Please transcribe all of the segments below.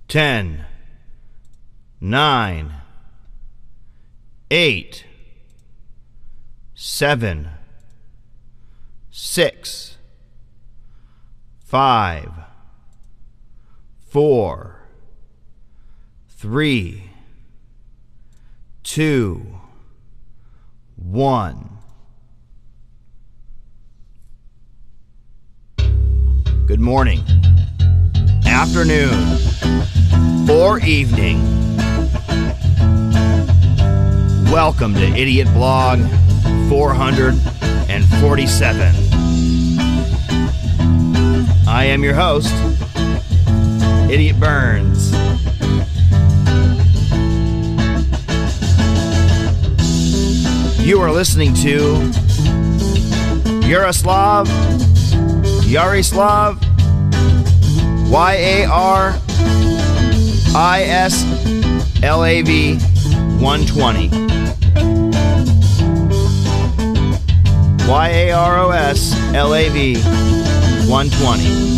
10, 9, 8, 7, 6, 5, 4, 3, 2, 1. Good morning, afternoon, or evening. Welcome to Idiot Blog 447. I am your host, Idiot Burns. You are listening to Yaroslav, YARISLAV 120. YAROSLAV 120.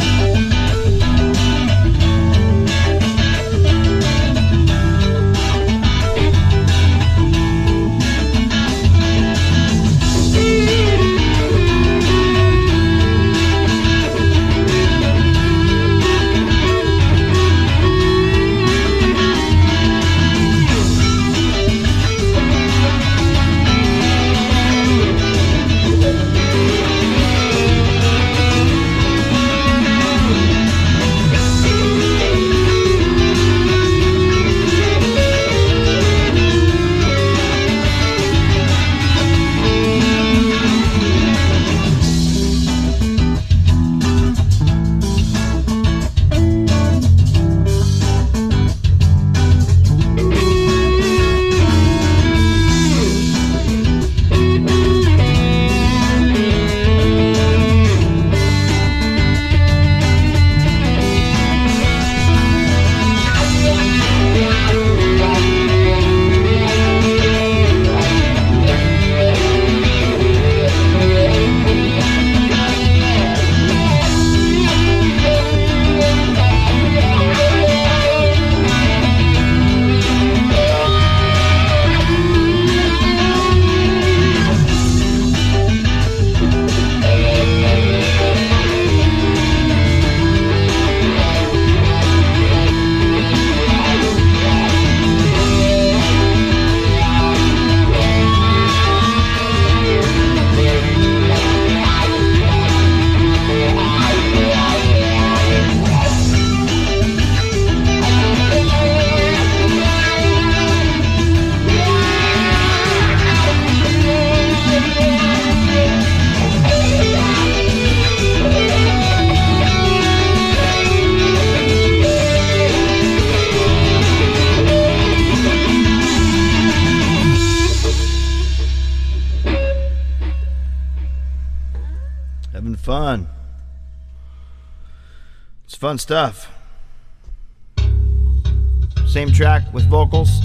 Having fun. It's fun stuff. Same track with vocals.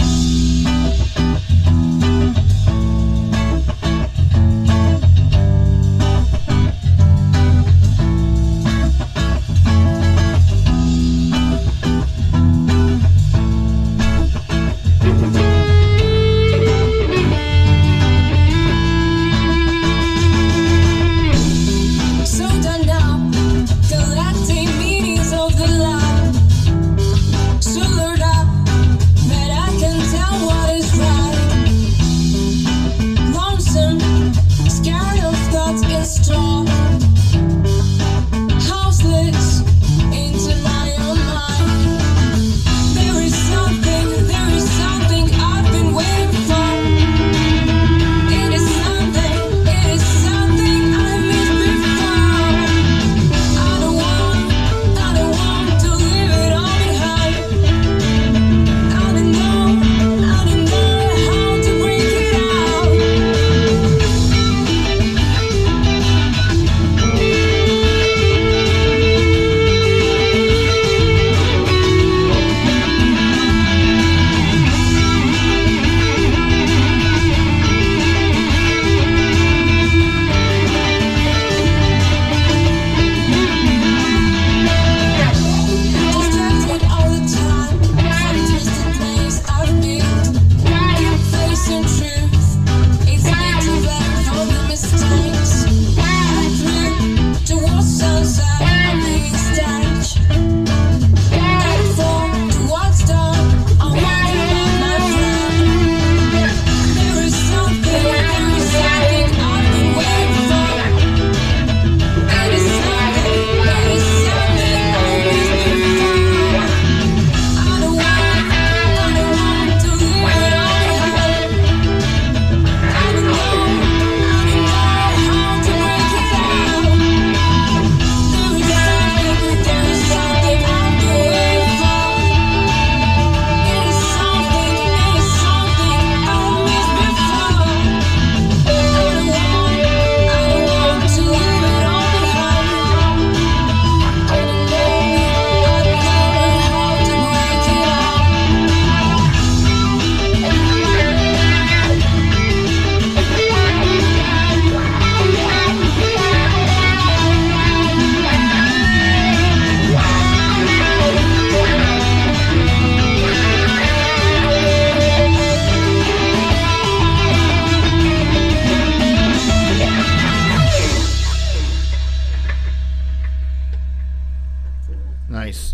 Nice.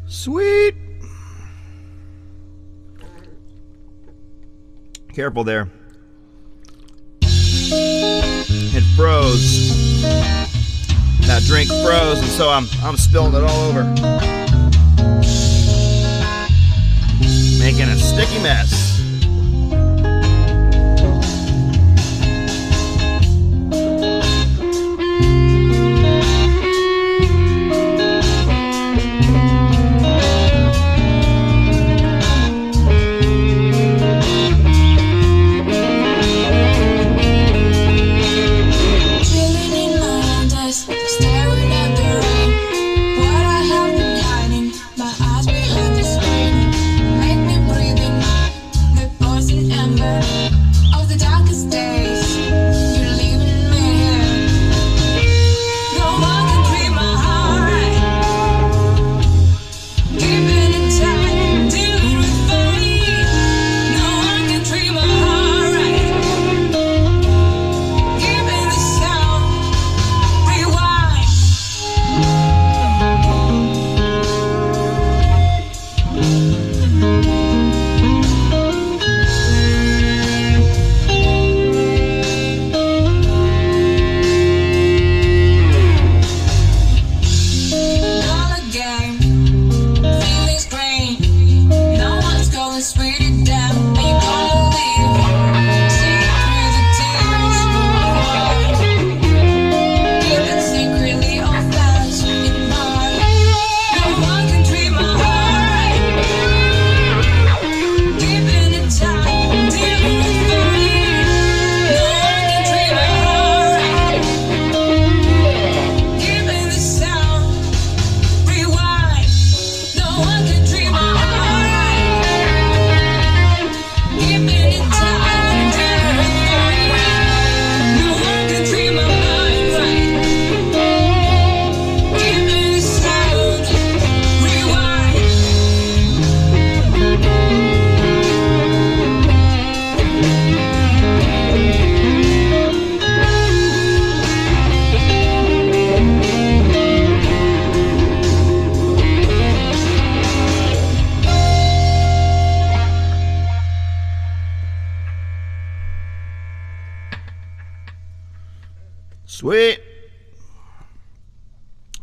Sweet. Careful there. It froze. That drink froze, and so I'm spilling it all over. Making a sticky mess.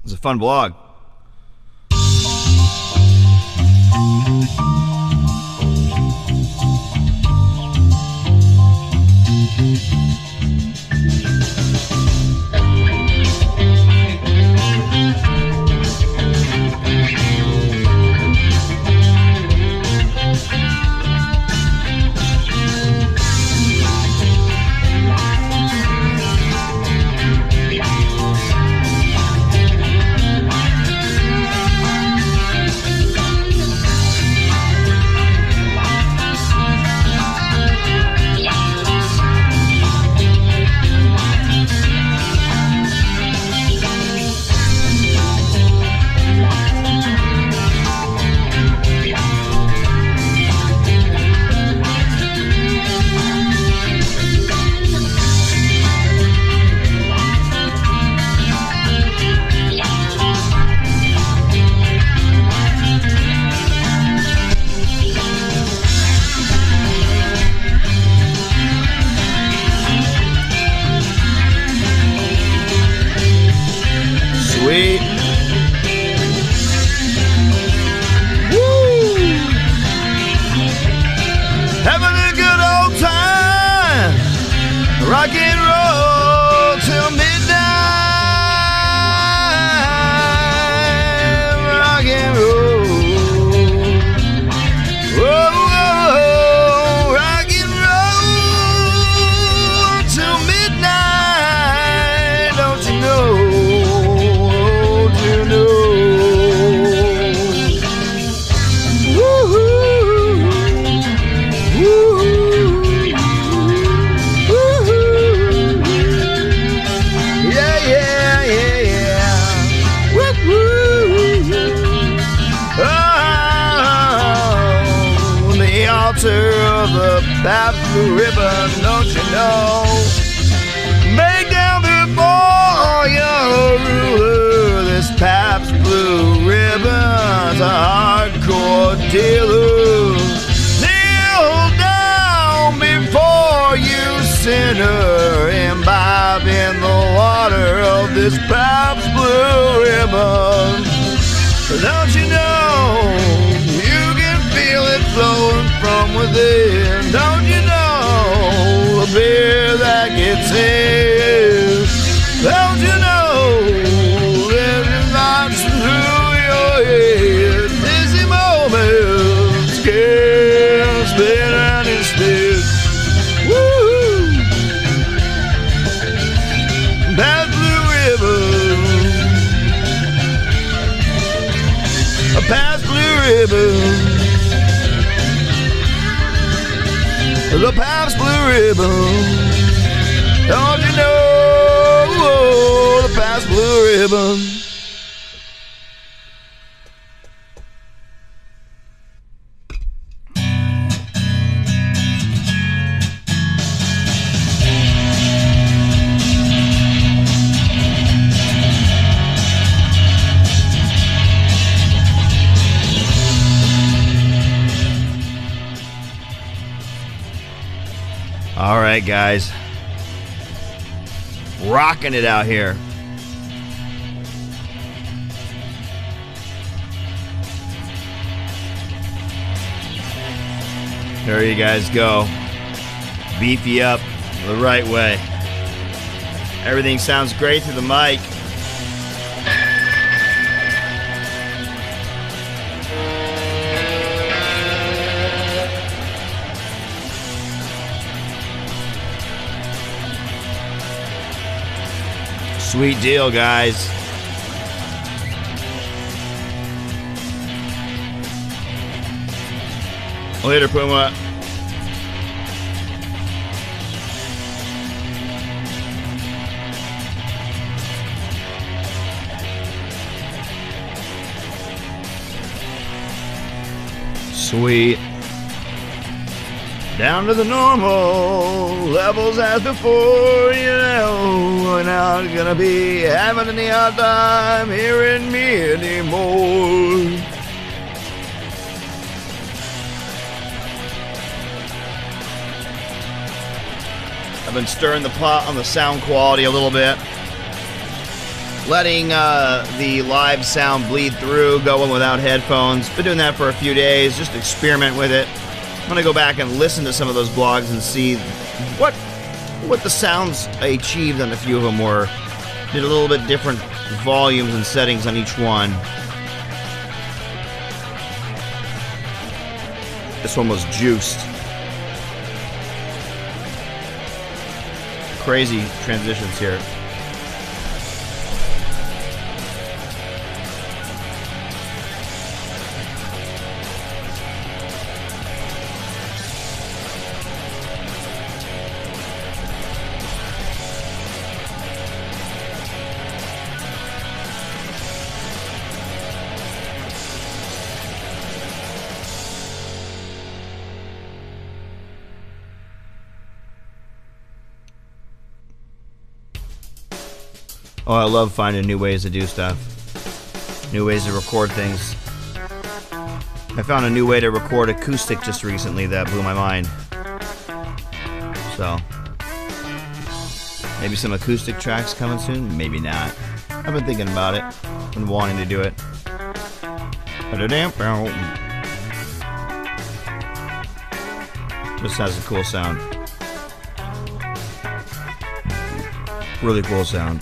was a fun vlog. Sweet. Woo! Having a good old time. Rock and roll till midnight. Rock and roll. Whoa, whoa, rock and roll till midnight. Don't you know? Of the Pabst Blue Ribbon, don't you know? Make down before your ruler. This Pabst Blue Ribbon's a hardcore dealer. Kneel down before you sinner, imbibe in the water of this Pabst Blue Ribbon. Don't you know? You can feel it flowing from within. Don't you know? A beer that gets in. Don't you know? There's lots through your head. Dizzy moments can spin around instead. Woo! Pabst Blue Ribbon. A Pabst Blue Ribbon. The Pabst Blue Ribbon. Don't you know? The Pabst Blue Ribbon. All right, guys. Rocking it out here. There you guys go. Beef you up the right way. Everything sounds great through the mic. Sweet deal, guys. Later, Puma. Sweet. Down to the normal levels as before, you know. We're not gonna be having any hard time hearing me anymore. I've been stirring the pot on the sound quality a little bit. letting the live sound bleed through, going without headphones. Been doing that for a few days, just experiment with it. I'm going to go back and listen to some of those blogs and see what the sounds I achieved on a few of them were. Did a little bit different volumes and settings on each one. This one was juiced. Crazy transitions here. Oh, I love finding new ways to do stuff. New ways to record things. I found a new way to record acoustic just recently that blew my mind. So, maybe some acoustic tracks coming soon? Maybe not. I've been thinking about it and wanting to do it. This has a cool sound. Really cool sound.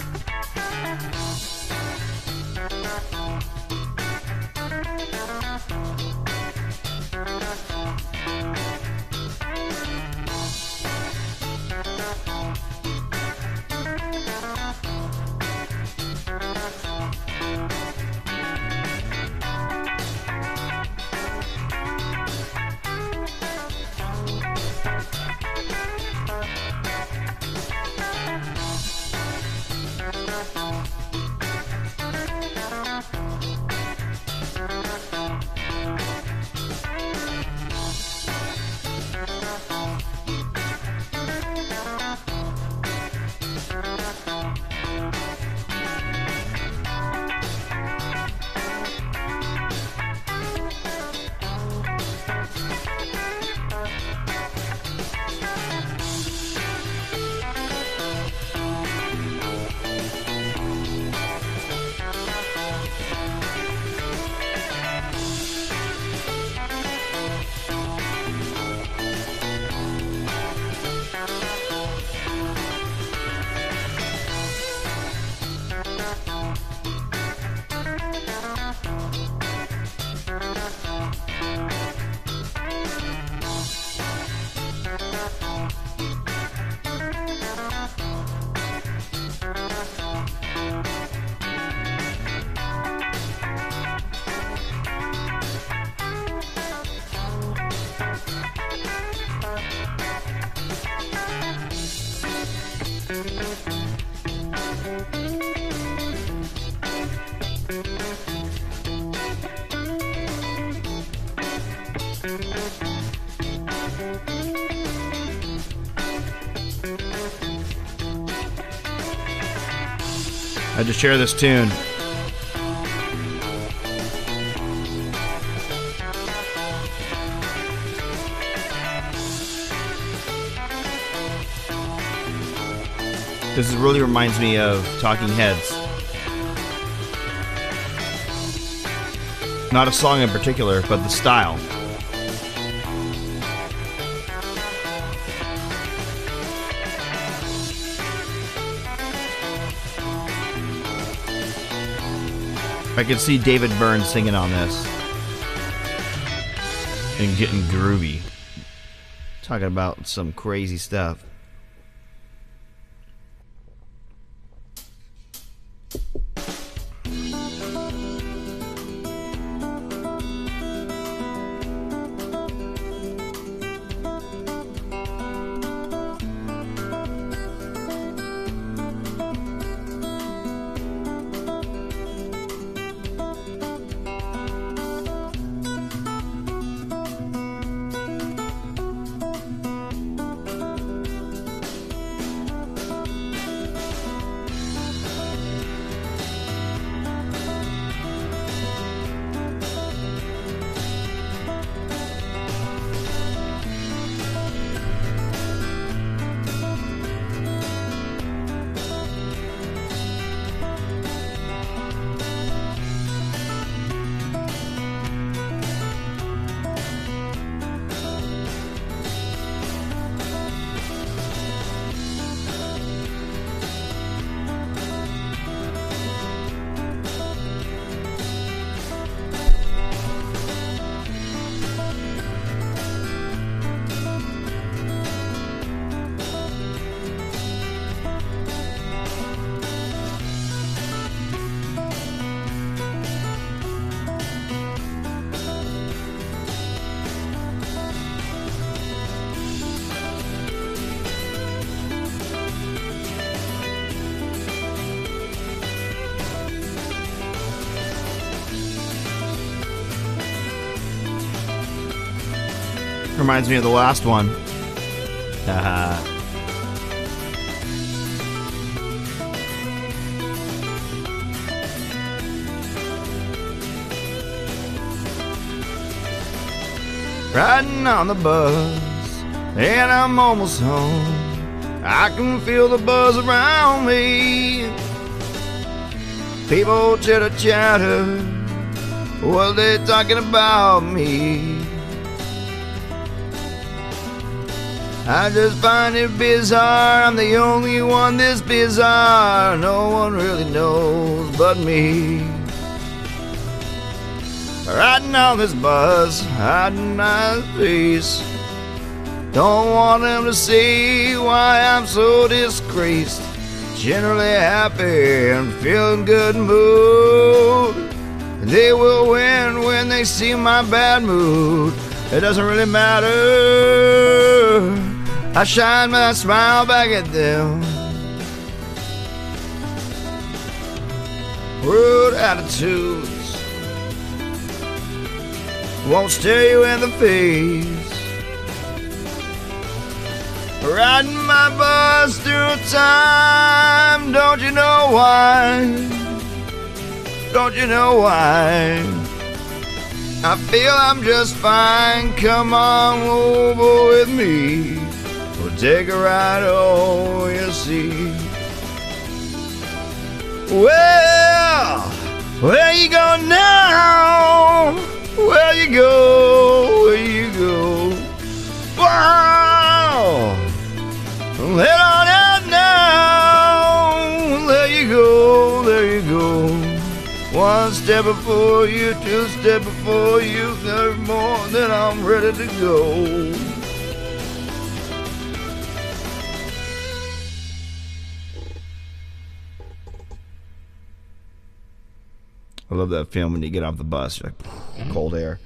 I had to share this tune. This really reminds me of Talking Heads. Not a song in particular, but the style. I could see David Byrne singing on this and getting groovy. Talking about some crazy stuff. reminds me of the last one. Haha. Riding on the bus, and I'm almost home. I can feel the buzz around me. People chitter chatter, what they talking about me? I just find it bizarre, I'm the only one this bizarre. No one really knows but me. Riding on this bus, hiding my face. Don't want them to see why I'm so disgraced. Generally happy and feeling good mood. They will win when they see my bad mood. It doesn't really matter. I shine my smile back at them. Rude attitudes won't stare you in the face. Riding my bus through time, don't you know why? Don't you know why? I feel I'm just fine, come on over with me. We'll take a ride, oh, you see. Well, where you go now? Where you go? Where you go? Wow! Head on out now. There you go, there you go. One step before you, two step before you. There's more than I'm ready to go. I love that film when you get off the bus, you're like, cold air.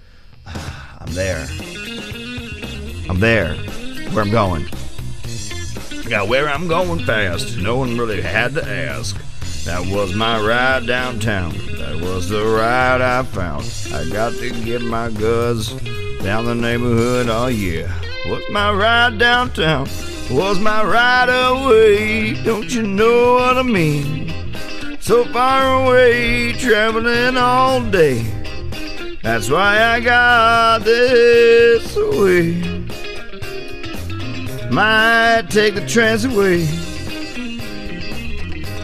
I'm there. I'm there. Where I'm going. Yeah, where I'm going fast. No one really had to ask. That was my ride downtown. That was the ride I found. I got to get my goods down the neighborhood, oh yeah. Was my ride downtown. Was my ride away. Don't you know what I mean? So far away, traveling all day. That's why I got this way. Might take the trance away.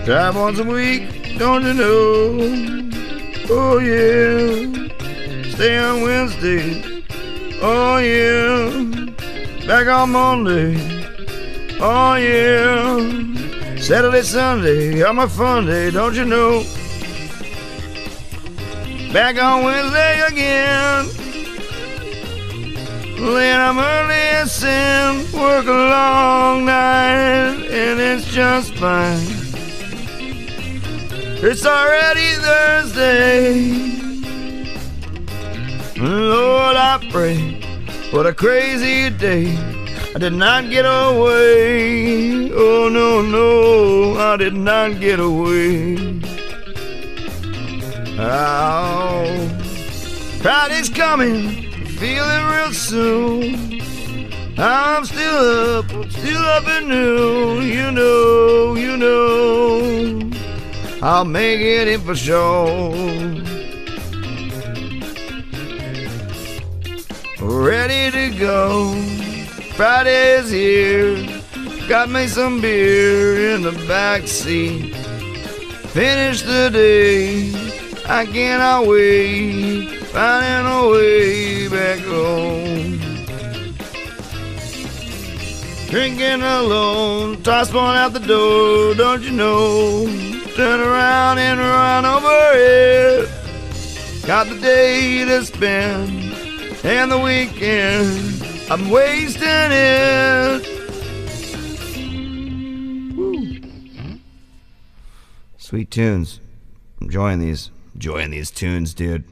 Drive once a week, don't you know? Oh yeah. Stay on Wednesday. Oh yeah. Back on Monday. Oh yeah. Saturday, Sunday, on my fun day, don't you know? Back on Wednesday again. Then I'm early and sin, work a long night, and it's just fine. It's already Thursday. Lord, I pray, what a crazy day. I did not get away. Oh no, no, I did not get away. Oh, Friday's coming, feel it real soon. I'm still up and new. You know, I'll make it in for sure. Ready to go. Friday's here. Got me some beer in the backseat. Finish the day. I cannot wait. Finding a way back home. Drinking alone. Toss one out the door. Don't you know? Turn around and run over it. Got the day to spend and the weekend. I'm wasting it. Woo. Sweet tunes. Enjoying these tunes, dude.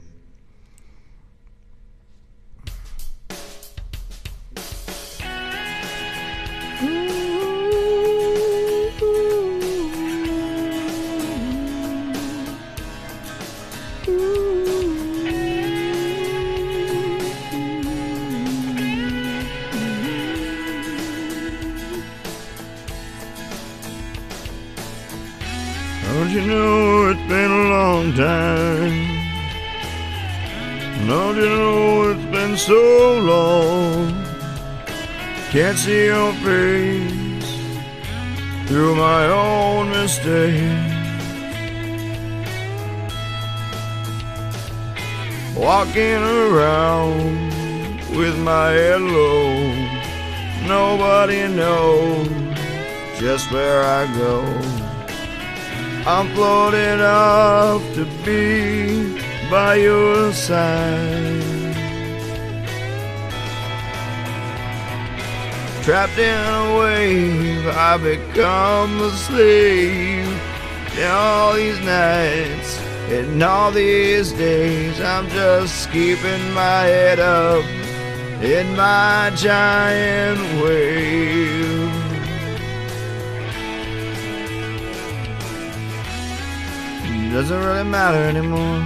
know it's been a long time? Don't you know it's been so long? Can't see your face through my own mistakes. Walking around with my head low, nobody knows just where I go. I'm floating up to be by your side, trapped in a wave. I become a slave in all these nights and all these days. I'm just keeping my head up in my giant wave. Doesn't really matter anymore.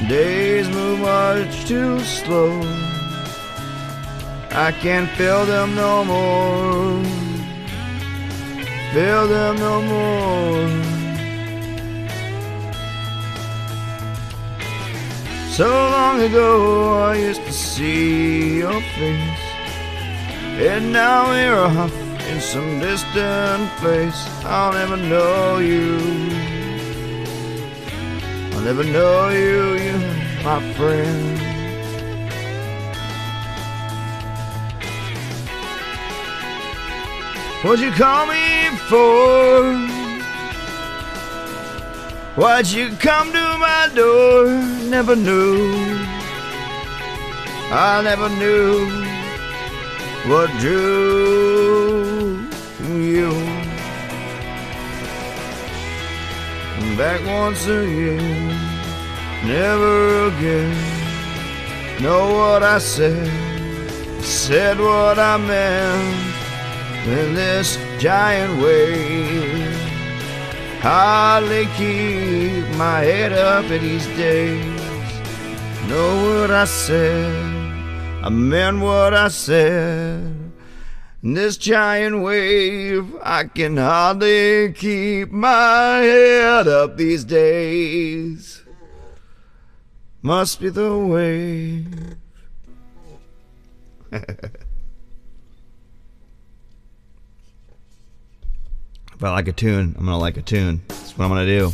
Days move much too slow. I can't feel them no more. Feel them no more. So long ago I used to see your face, and now you're off in some distant place. I'll never know you. I'll never know you, my friend. What'd you call me for? Why'd you come to my door? Never knew. I never knew what drew you. Back once again, never again. Know what I said what I meant. In this giant wave, hardly keep my head up in these days. Know what I said, I meant what I said. In this giant wave, I can hardly keep my head up these days. Must be the wave. If I like a tune, I'm gonna like a tune. That's what I'm gonna do.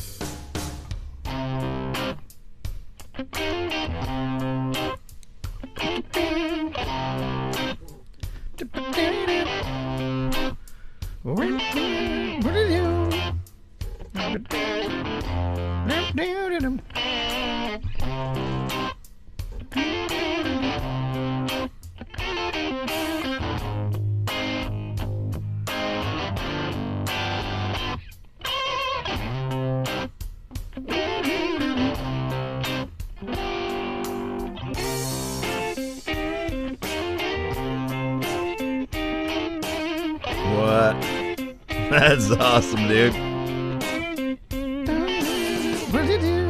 What? That's awesome, dude. What did you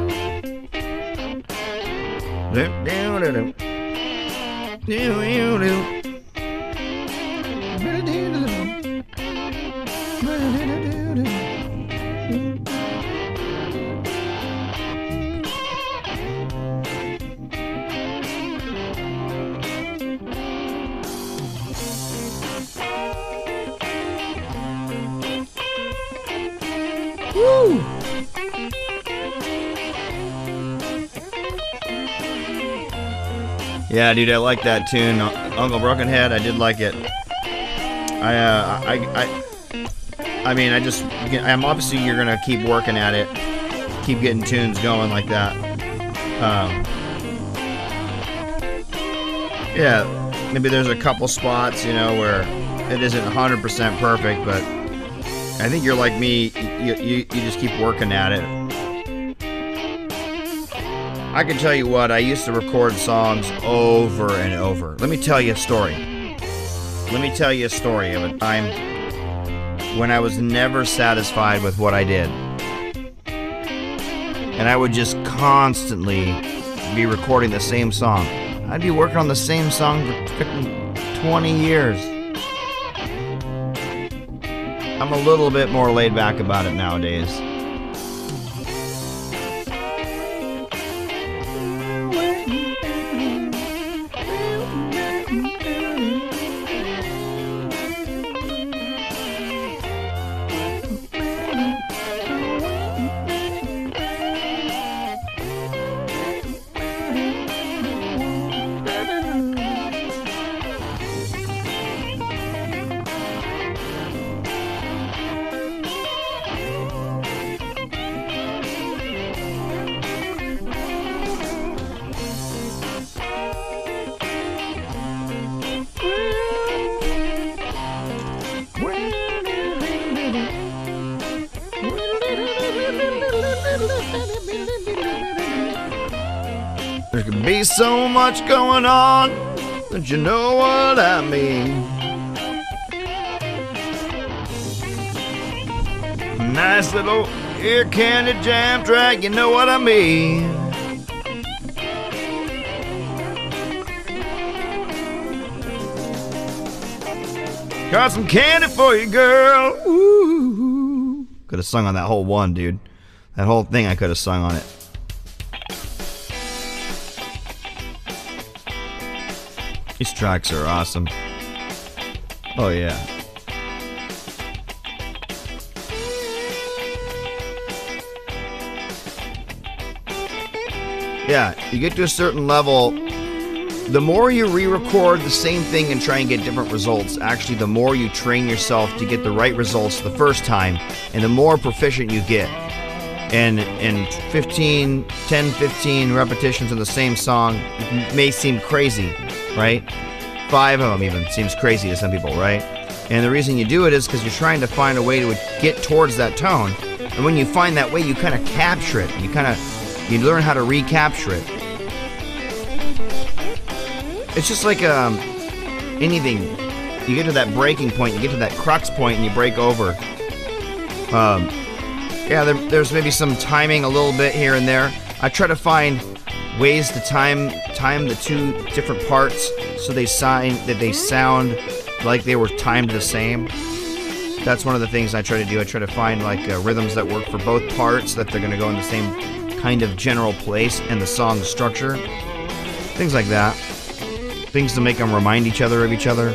Woo! Yeah, dude, I like that tune, Uncle Brokenhead. I did like it. I'm obviously you're gonna keep working at it, keep getting tunes going like that. Yeah, maybe there's a couple spots, where it isn't 100% perfect, but I think you're like me. You just keep working at it. I can tell you what, I used to record songs over and over. Let me tell you a story. Let me tell you a story of a time when I was never satisfied with what I did. And I would just constantly be recording the same song. I'd be working on the same song for freaking 20 years. I'm a little bit more laid back about it nowadays. There could be so much going on, don't you know what I mean? Nice little ear candy jam track, you know what I mean? Got some candy for you, girl. Ooh. Could have sung on that whole one, dude. That whole thing I could have sung on it. These tracks are awesome. Oh yeah. Yeah, you get to a certain level, the more you re-record the same thing and try and get different results, actually the more you train yourself to get the right results the first time, and the more proficient you get. And in 10, 15 repetitions of the same song, it may seem crazy, right? 5 of them even seems crazy to some people, right? And the reason you do it is because you're trying to find a way to get towards that tone. And when you find that way, you kind of capture it. You learn how to recapture it. It's just like anything. You get to that breaking point, you get to that crux point, and you break over. Yeah, there's maybe some timing a little bit here and there. I try to find ways to time the two different parts so they sound like they were timed the same. That's one of the things I try to do. I try to find like rhythms that work for both parts, that they're going to go in the same kind of general place and the song structure. Things like that. Things to make them remind each other of each other.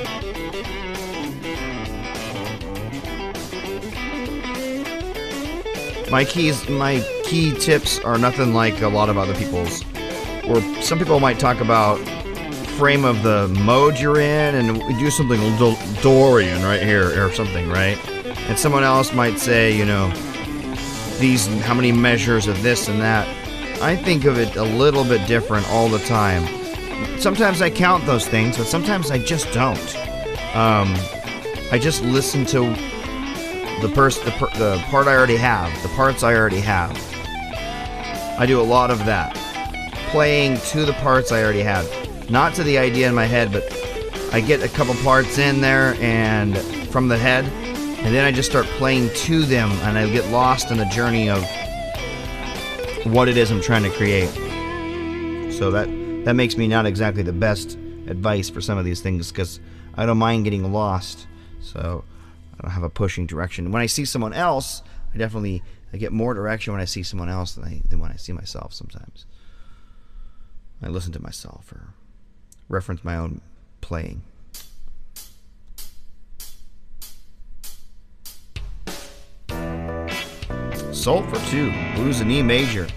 My key tips are nothing like a lot of other people's. Or some people might talk about frame of the mode you're in, and we do something Dorian right here or something, right? And someone else might say, you know, how many measures of this and that. I think of it a little bit different all the time. Sometimes I count those things, but sometimes I just don't. I just listen to the part I already have, the parts I already have. I do a lot of that. Playing to the parts I already have. Not to the idea in my head, but I get a couple parts in there and from the head, and then I just start playing to them, and I get lost in the journey of what it is I'm trying to create. So that makes me not exactly the best advice for some of these things, because I don't mind getting lost. So I don't have a pushing direction. When I see someone else, I get more direction when I see someone else than when I see myself sometimes. I listen to myself or reference my own playing. Salt for 2, blues in E major.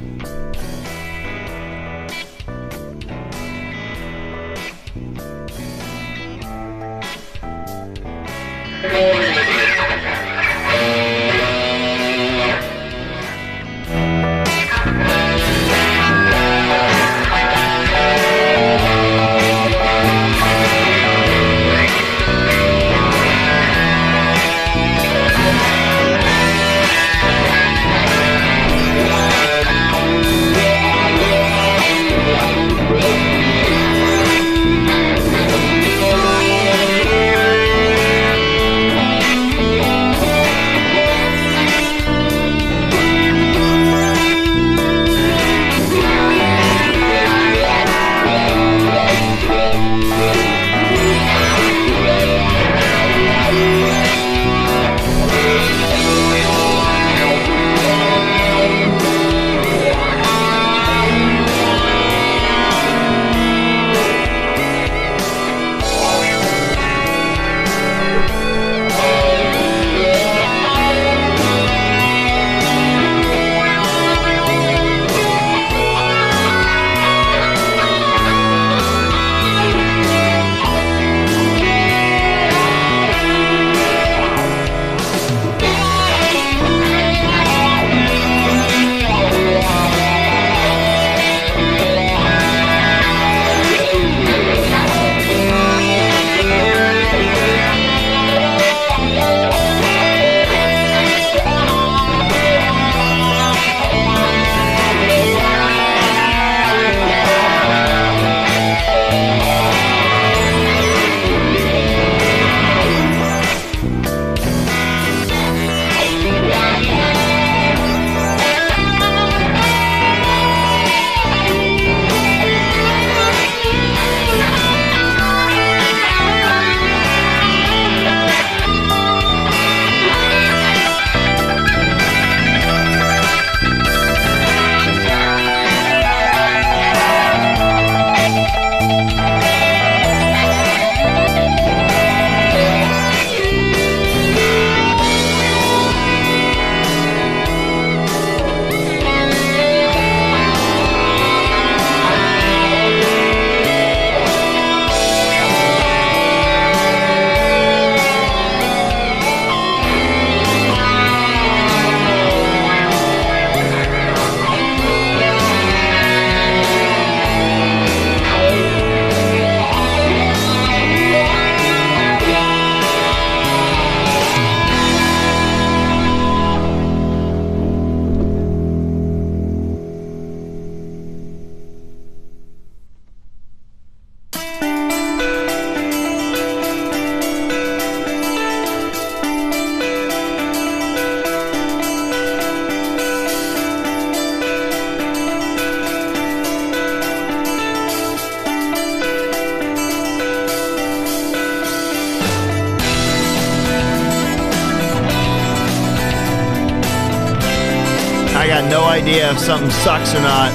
got no idea if something sucks or not.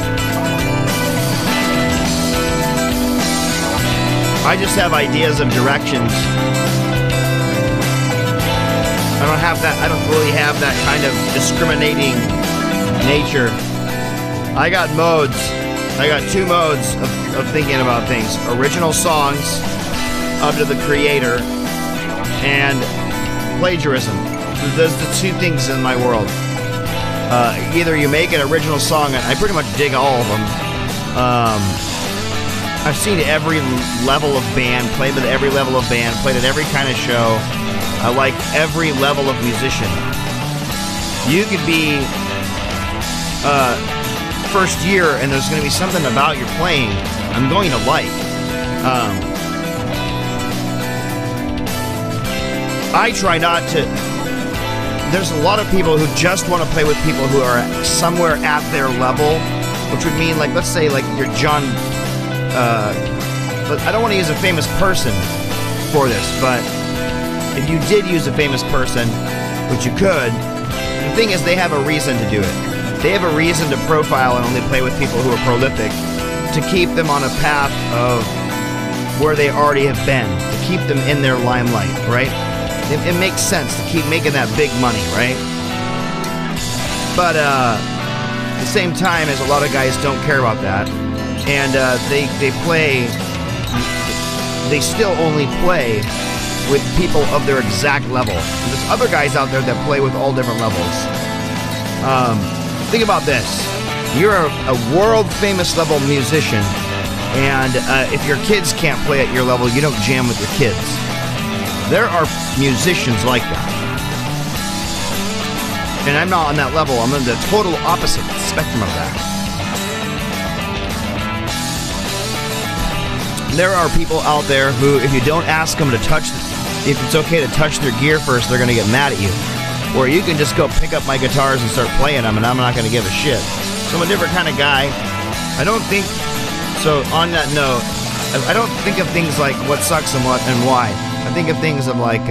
I just have ideas of directions. I don't really have that kind of discriminating nature. I got modes. I got two modes of thinking about things. Original songs up to the creator and plagiarism. Those are the two things in my world. Either you make an original song, and I pretty much dig all of them. I've seen every level of band, played with every level of band, played at every kind of show. I like every level of musician. You could be first year and there's going to be something about your playing I'm going to like. I try not to... There's a lot of people who just want to play with people who are somewhere at their level, which would mean, like, let's say, like, you're John... but I don't want to use a famous person for this, but if you did use a famous person, which you could, the thing is they have a reason to do it. They have a reason to profile and only play with people who are prolific to keep them on a path of where they already have been, to keep them in their limelight, right? It makes sense to keep making that big money, right? But at the same time, as a lot of guys don't care about that, and they still only play with people of their exact level. And there's other guys out there that play with all different levels. Think about this. You're a world-famous level musician, and if your kids can't play at your level, you don't jam with your kids. There are musicians like that. And I'm not on that level. I'm on the total opposite spectrum of that. There are people out there who, if you don't ask them to touch, if it's okay to touch their gear first, they're going to get mad at you. Or you can just go pick up my guitars and start playing them, and I'm not going to give a shit. So I'm a different kind of guy. I don't think, so on that note, I don't think of things like what sucks and what and why. I think of things of like,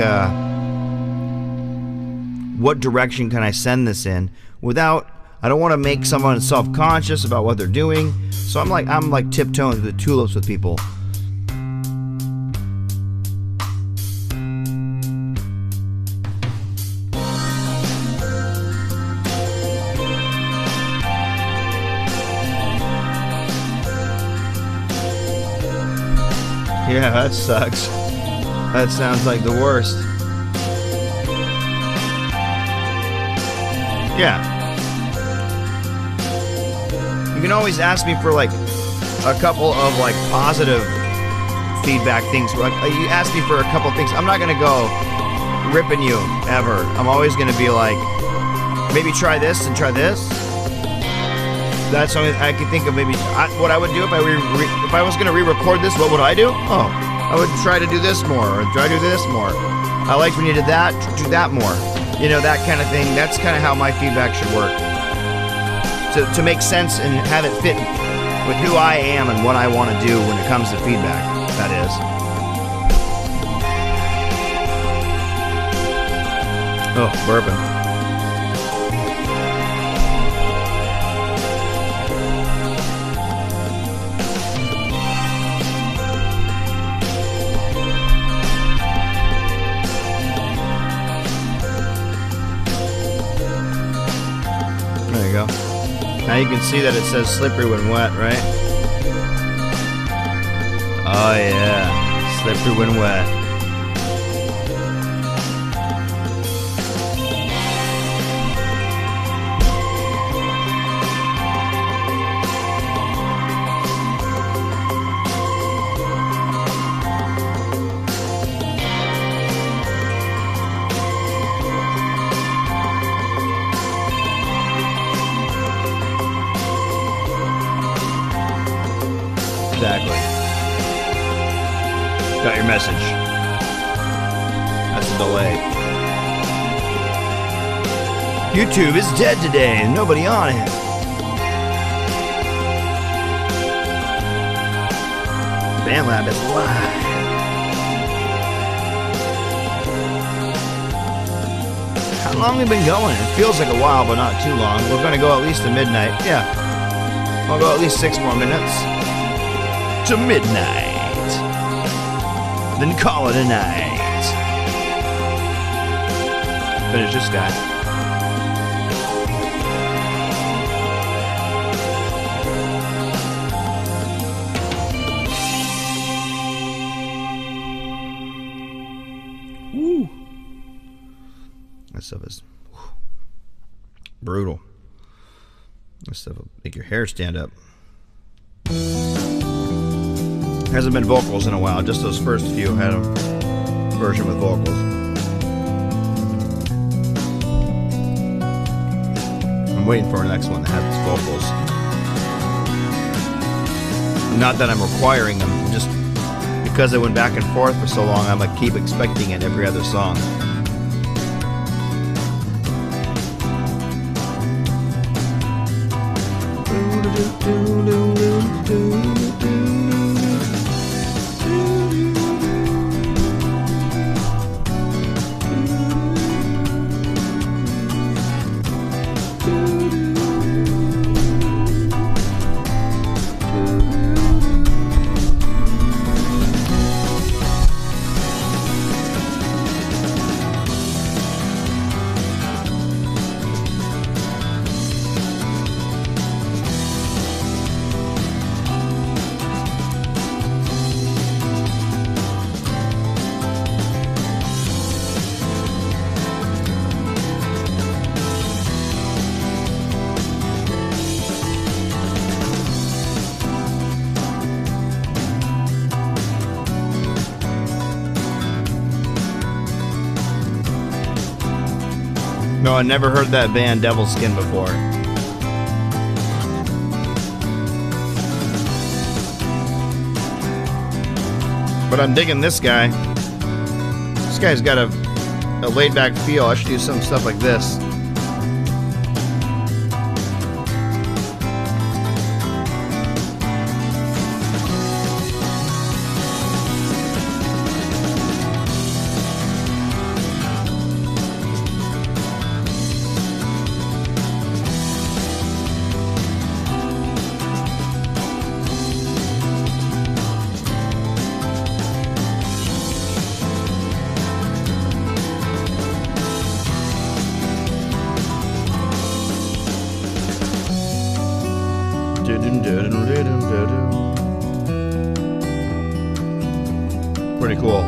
what direction can I send this in without, I don't want to make someone self-conscious about what they're doing. So I'm like tiptoeing through the tulips with people. Yeah, that sucks. That sounds like the worst. Yeah. You can always ask me for like a couple of like positive feedback things. Like you ask me for a couple of things. I'm not gonna go ripping you ever. I'm always gonna be like, maybe try this and try this. That's something I could think of. Maybe what I would do if I was gonna re-record this. What would I do? Oh, I would try to do this more, or try to do this more. I liked when you did that. Do that more. You know, that kind of thing. That's kind of how my feedback should work. To make sense and have it fit with who I am and what I want to do when it comes to feedback. That is. Oh, burping. There you go. Now you can see that it says slippery when wet, right? Oh yeah, slippery when wet. Exactly. Got your message. That's a delay. YouTube is dead today. Nobody on it. BandLab is live. How how long we've been going. It feels like a while, but not too long. We're going to go at least to midnight. Yeah. We'll go at least 6 more minutes. To midnight. Then call it a night. Finish this guy. Woo. That stuff is brutal. This stuff will make your hair stand up. Hasn't been vocals in a while. Just those first few had a version with vocals. I'm waiting for an next one that has vocals. Not that I'm requiring them, just because I went back and forth for so long, I'm gonna keep expecting it every other song. No, I never heard that band Devilskin before. But I'm digging this guy. This guy's got a laid-back feel. I should do some stuff like this. Pretty cool.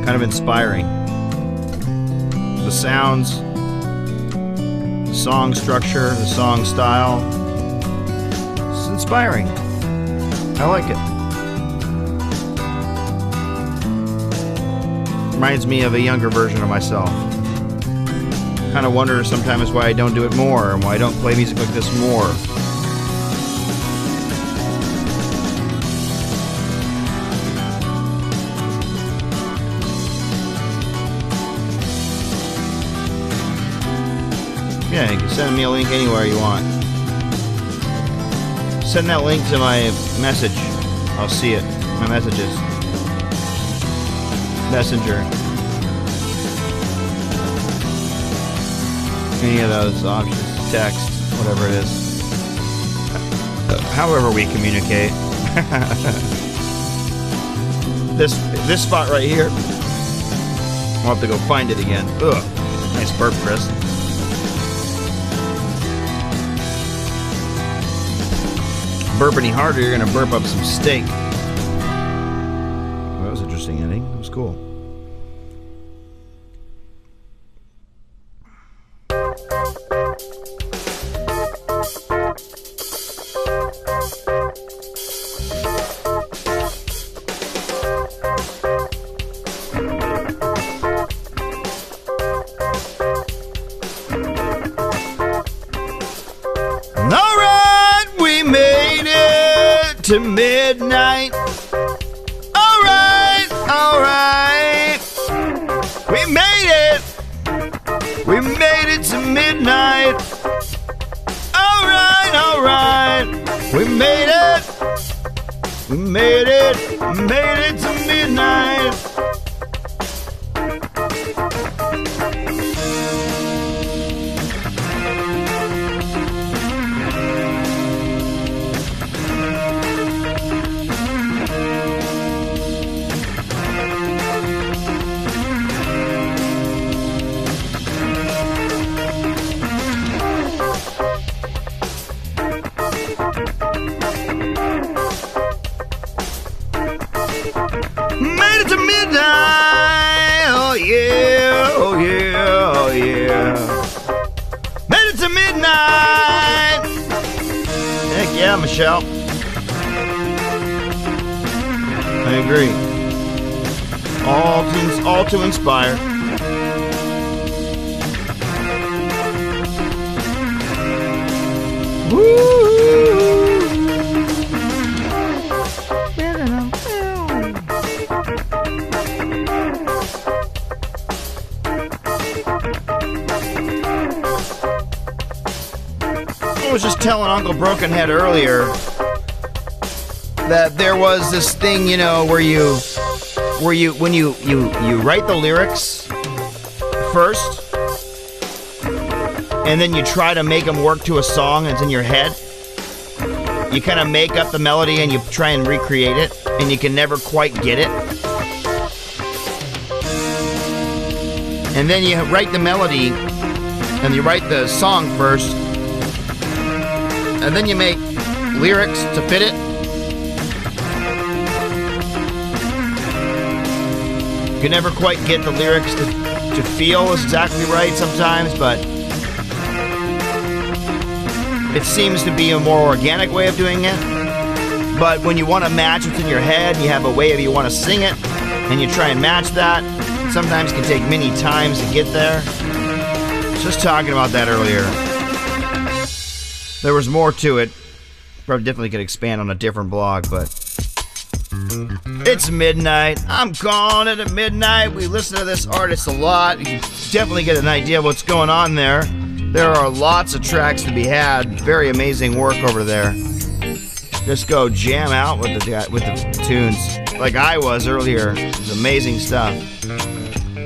Kind of inspiring. The sounds, the song structure, the song style. It's inspiring. I like it. Reminds me of a younger version of myself. Kind of wonder sometimes why I don't do it more and why I don't play music like this more. Yeah, you can send me a link anywhere you want. Send that link to my message. I'll see it. My messages. Messenger. Any of those options. Text. Whatever it is. However we communicate. This spot right here. I'll have to go find it again. Ugh. Nice burp, Chris. Burp any harder, you're gonna burp up some steak. Well, that was an interesting ending. It was cool. To midnight. Alright, alright. We made it. We made it to midnight. Alright, alright. We made it. We made it. We made it to midnight. midnight. Heck yeah, Michelle. I agree. All to inspire. I was just telling Uncle Brokenhead earlier that there was this thing, you know, where you when you write the lyrics first, and then you try to make them work to a song that's in your head. You kind of make up the melody and you try and recreate it, and you can never quite get it. And then you write the melody and you write the song first, and then you make lyrics to fit it. You can never quite get the lyrics to feel exactly right sometimes, but it seems to be a more organic way of doing it. But when you want to match what's in your head, you have a way of you want to sing it, and you try and match that. Sometimes it can take many times to get there. Just talking about that earlier. There was more to it. Probably definitely could expand on a different blog, but it's midnight. I'm calling it at midnight. We listen to this artist a lot. You can definitely get an idea of what's going on there. There are lots of tracks to be had. Very amazing work over there. Just go jam out with the tunes like I was earlier. It's amazing stuff.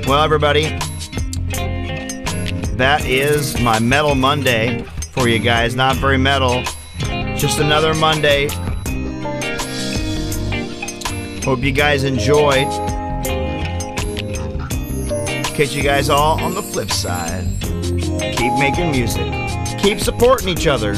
Well, everybody, that is my Metal Monday for you guys. Not very metal. Just another Monday. Hope you guys enjoyed. Catch you guys all on the flip side. Keep making music. Keep supporting each other.